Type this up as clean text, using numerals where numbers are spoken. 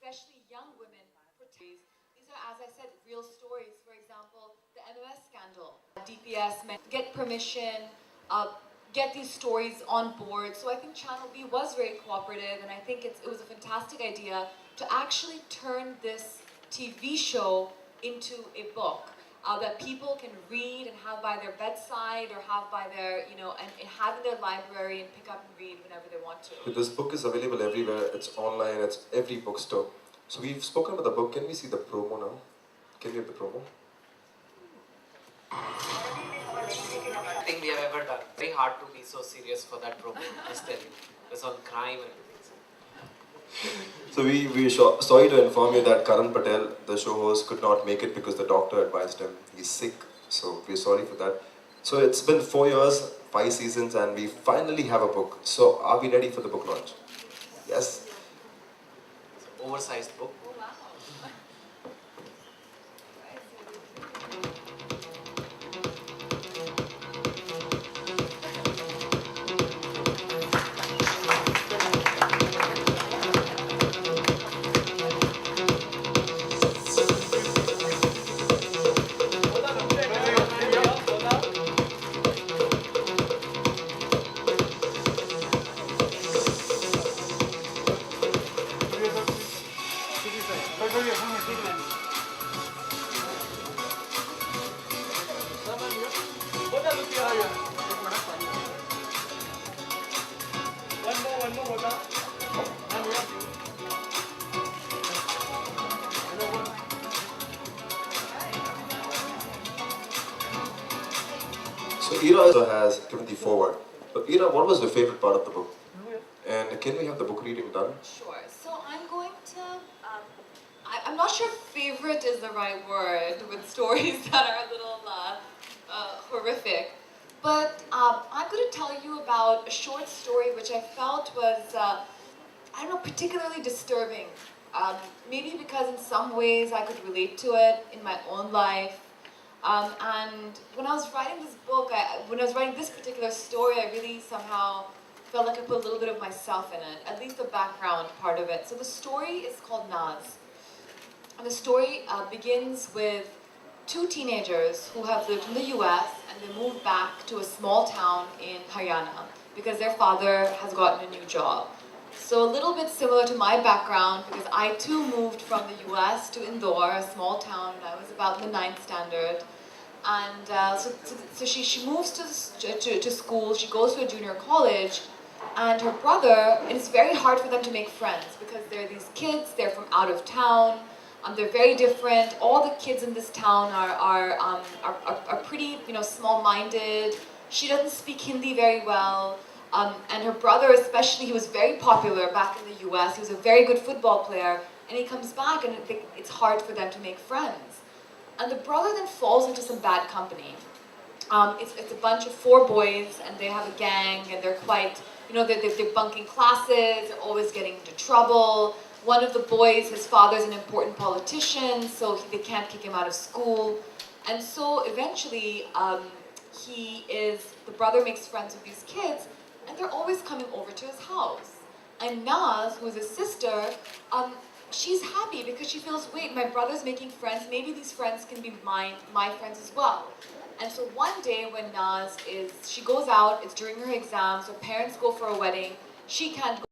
especially young women, portrays. These are, as I said, real stories. For example, the MOS scandal. DPS get permission, get these stories on board. So I think Channel B was very cooperative, and I think it was a fantastic idea to actually turn this TV show into a book that people can read and have by their bedside or have by their, and have in their library and pick up and read whenever they want to. This book is available everywhere. It's online. It's every bookstore. So we've spoken about the book. Can we see the promo now? Can we have the promo? Thing we have ever done. Very hard to be so serious for that program. Just tell you, it's on crime and things. So we sorry to inform you that Karan Patel, the show host, could not make it because the doctor advised him he's sick. So we're sorry for that. So it's been 4 years, 5 seasons, and we finally have a book. So are we ready for the book launch? Yes. It's an oversized book. Oh, wow. So Ira also has given the forward. But Ira, what was your favorite part of the book? And can we have the book reading done? Sure. So I'm going to, I'm not sure favorite is the right word with stories that are a little horrific. But I'm going to tell you about a short story which I felt was, I don't know, particularly disturbing. Maybe because in some ways I could relate to it in my own life. And when I was writing this book, when I was writing this particular story, I really somehow felt like I put a little bit of myself in it, at least the background part of it. So the story is called Naz. And the story begins with 2 teenagers who have lived in the US and they moved back to a small town in Haryana because their father has gotten a new job. So a little bit similar to my background because I too moved from the US to Indore, a small town, when I was about in the 9th standard. And so she moves to school, she goes to a junior college, and her brother, and it's very hard for them to make friends because they're these kids, they're from out of town, they're very different. All the kids in this town are pretty, small-minded. She doesn't speak Hindi very well. And her brother especially, he was very popular back in the US. He was a very good football player. And he comes back and it's hard for them to make friends. And the brother then falls into some bad company. It's a bunch of 4 boys and they have a gang and they're quite, they're bunking classes, they're always getting into trouble. One of the boys, his father's an important politician, so they can't kick him out of school. And so eventually, the brother makes friends with these kids and they're always coming over to his house. And Naz, who's his sister, she's happy because she feels, wait, my brother's making friends, maybe these friends can be my friends as well. And so one day when she goes out, it's during her exams, her parents go for a wedding, she can't go.